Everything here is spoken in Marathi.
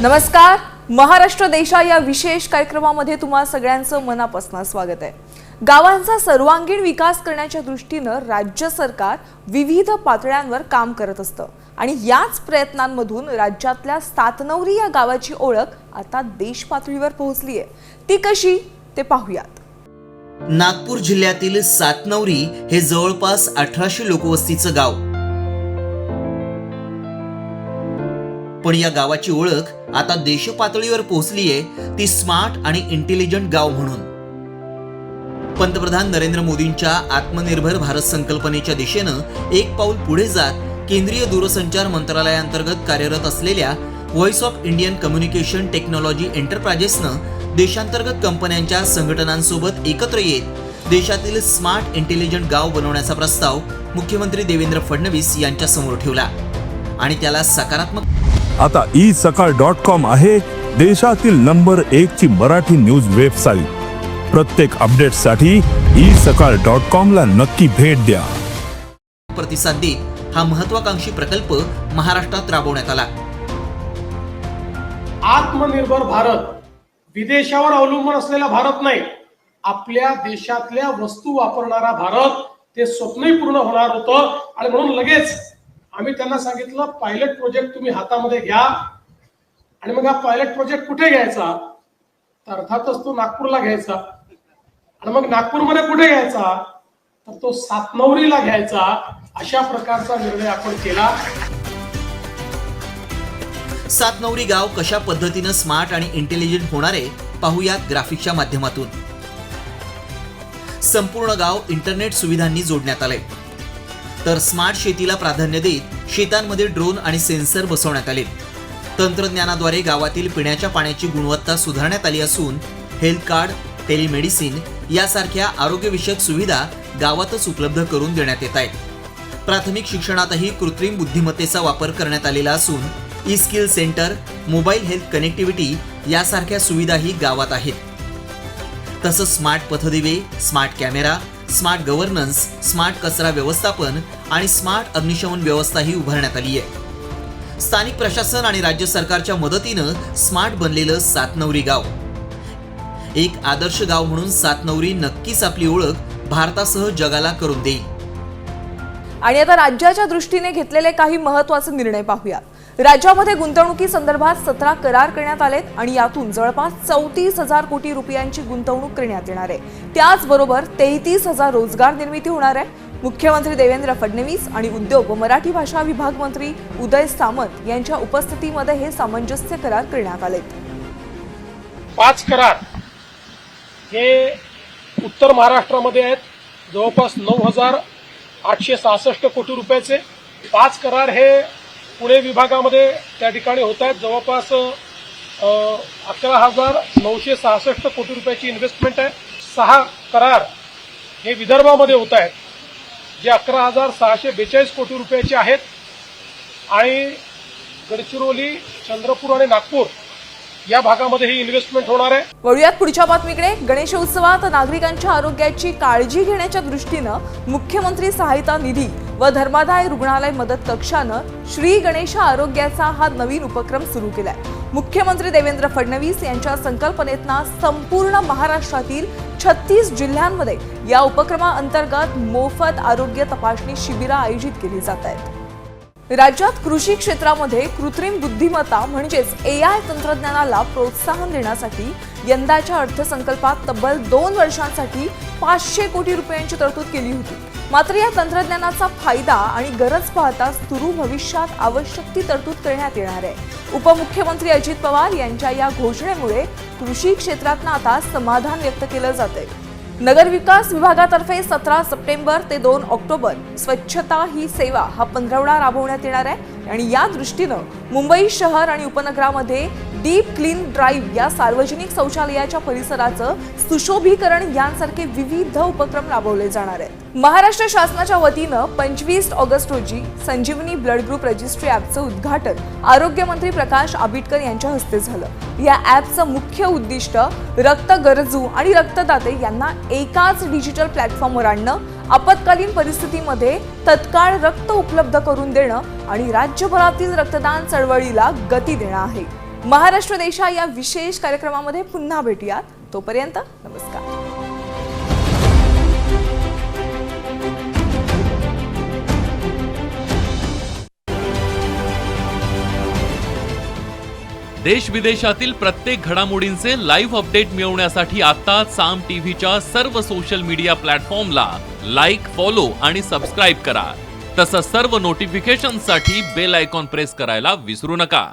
नमस्कार. महाराष्ट्र देशा या विशेष कार्यक्रमामध्ये तुम्हा सगळ्यांचं मनापासून स्वागत आहे. गावांचा सर्वांगीण विकास करण्याच्या दृष्टीने राज्य सरकार विविध पातळ्यांवर काम करत असतं आणि याच प्रयत्नांमधून राज्यातल्या सातनवरी या गावाची ओळख आता देश पातळीवर पोहोचली आहे. ती कशी ते पाहूयात. नागपूर जिल्ह्यातील सातनवरी हे जवळपास 1800 लोकवस्तीचं गाव. पण या गावाची ओळख आता देश पातळीवर पोहोचली आहे, ती स्मार्ट आणि इंटेलिजंट गाव म्हणून. पंतप्रधान नरेंद्र मोदींच्या आत्मनिर्भर भारत संकल्पनेच्या दिशेनं एक पाऊल पुढे जात केंद्रीय दूरसंचार मंत्रालयाअंतर्गत कार्यरत असलेल्या voice of Indian communication technology एंटरप्राइजेसनं देशांतर्गत कंपन्यांच्या संघटनांसोबत एकत्र येत देशातील स्मार्ट इंटेलिजंट गाव बनवण्याचा प्रस्ताव मुख्यमंत्री देवेंद्र फडणवीस यांच्या समोर ठेवला आणि त्याला सकारात्मक. आता isakal.com आहे देशातील नंबर 1 ची मराठी न्यूज वेबसाईट. प्रत्येक अपडेटसाठी isakal.com ला नक्की भेट द्या. प्रतिसाद देत हा महत्वाकांक्षी प्रकल्प महाराष्ट्रात राबवण्यात आला. आत्मनिर्भर भारत विदेशावर अवलंबून असलेला भारत नाही, आपल्या देशातल्या वस्तू वापरणारा भारत, ते स्वप्नही पूर्ण होणार होतं. आणि म्हणून लगेच आम्ही त्यांना सांगितलं, पायलट प्रोजेक्ट तुम्ही हातामध्ये घ्या. आणि मग हा पायलट प्रोजेक्ट कुठे घ्यायचा, तर अर्थातच तो नागपूरला घ्यायचा. आणि मग नागपूरमध्ये कुठे घ्यायचा, तर तो सातनवरीला घ्यायचा. अशा प्रकारचा निर्णय आपण केला. सातनवरी गाव कशा पद्धतीनं स्मार्ट आणि इंटेलिजंट होणार आहे पाहूयात ग्राफिक्सच्या माध्यमातून. संपूर्ण गाव इंटरनेट सुविधांनी जोडण्यात आले, तर स्मार्ट शेतीला प्राधान्य देत शेतांमध्ये ड्रोन आणि सेन्सर बसवण्यात आले. तंत्रज्ञानाद्वारे गावातील पिण्याच्या पाण्याची गुणवत्ता सुधारण्यात आली असून हेल्थ कार्ड, टेलिमेडिसिन यासारख्या आरोग्यविषयक सुविधा गावातच उपलब्ध करून देण्यात येत आहेत. प्राथमिक शिक्षणातही कृत्रिम बुद्धिमत्तेचा वापर करण्यात आलेला असून e skill centre, mobile health connectivity यासारख्या सुविधाही गावात आहेत. तसंच स्मार्ट पथदिवे, smart camera, smart governance, smart कचरा व्यवस्थापन आणि स्मार्ट अग्निशमन व्यवस्थाही उभारण्यात आली आहे. स्थानिक प्रशासन आणि राज्य सरकारच्या मदतीनं स्मार्ट बनलेलं सातनवरी गाव एक आदर्श गाव म्हणून सातनवरी नक्कीच आपली ओळख भारतासह जगाला करून देईल. आणि आता राज्याच्या दृष्टीने घेतलेले काही महत्त्वाचे निर्णय पाहूयात. राज्यामध्ये गुंतवणुकी संदर्भात 17 करार करण्यात आलेत आणि यातून जवळपास 34,000 कोटी रुपयांची गुंतवणूक करण्यात येणार आहे. त्याचबरोबर 33,000 रोजगार निर्मिती होणार आहे. मुख्यमंत्री देवेंद्र फडणवीस आणि उद्योग व मराठी भाषा विभाग मंत्री उदय सामंत यांच्या उपस्थितीमध्ये हे सामंजस्य करार करण्यात आलेत. 5 करार हे उत्तर महाराष्ट्रामध्ये आहेत, जवळपास 9,866 कोटी रुपयाचे. 5 करार हे पुणे विभागामध्ये त्या ठिकाणी होत आहेत, जवळपास 11,966 कोटी रुपयाची इन्व्हेस्टमेंट आहे. 6 करार हे विदर्भामध्ये होत आहेत, जे 11,642 कोटी रुपयाचे आहेत. आणि गडचिरोली, चंद्रपूर आणि नागपूर या भागामध्ये ही इन्व्हेस्टमेंट होणार आहे. वळूयात पुढच्या बातमीकडे. गणेशोत्सवात नागरिकांच्या आरोग्याची काळजी घेण्याच्या दृष्टीनं मुख्यमंत्री सहायता निधी व धर्मादाय रुग्णालय मदत कक्षानं श्री गणेश आरोग्याचा हा नवीन उपक्रम सुरू केलाय. मुख्यमंत्री देवेंद्र फडणवीस यांच्या संकल्पनेतना संपूर्ण महाराष्ट्रातील 36 जिल्ह्यांमध्ये या उपक्रमाअंतर्गत मोफत आरोग्य तपासणी शिबिरं आयोजित केली जात आहेत. राज्यात कृषी क्षेत्रामध्ये कृत्रिम बुद्धिमत्ता म्हणजेच AI तंत्रज्ञानाला प्रोत्साहन देण्यासाठी यंदाच्या अर्थसंकल्पात तब्बल 2 वर्षांसाठी 500 कोटी रुपयांची तरतूद केली होती. मात्र या तंत्रज्ञानाचा फायदा आणि गरज पाहता सुरू भविष्यात आवश्यक ती तरतूद करण्यात येणार आहे. उपमुख्यमंत्री अजित पवार यांच्या या घोषणेमुळे कृषी क्षेत्रातनं आता समाधान व्यक्त केलं जातंय. नगर विकास विभागातर्फे 17 सप्टेंबर ते 2 ऑक्टोबर स्वच्छता ही सेवा हा पंधरवडा राबवण्यात येणार आहे. आणि या दृष्टीनं मुंबई शहर आणि उपनगरामध्ये डीप क्लीन ड्राईव्ह या सार्वजनिक शौचालयाच्या परिसराचं सुशोभीकरण यांसारखे विविध उपक्रम राबवले जाणार आहेत. महाराष्ट्र शासनाच्या वतीनं 25 ऑगस्ट रोजी संजीवनी ब्लड ग्रुप रजिस्ट्री ॲपचं उद्घाटन आरोग्यमंत्री प्रकाश आंबेडकर यांच्या हस्ते झालं. या ॲपचं मुख्य उद्दिष्ट रक्त गरजू आणि रक्तदाते यांना एकाच डिजिटल प्लॅटफॉर्मवर आणणं, आपत्कालीन परिस्थितीमध्ये तत्काळ रक्त उपलब्ध करून देणं आणि राज्यभरातील रक्तदान चळवळीला गती देणं आहे. महाराष्ट्र देशा या विशेष कार्यक्रमामध्ये पुन्हा भेटूयात. तोपर्यंत नमस्कार. देश विदेशातील प्रत्येक घडामोडींचे लाईव्ह अपडेट मिळवण्यासाठी आता साम टीव्हीच्या सर्व सोशल मीडिया प्लॅटफॉर्मला लाईक, फॉलो आणि सबस्क्राईब करा. तसंच सर्व नोटिफिकेशनसाठी बेल आयकॉन प्रेस करायला विसरू नका.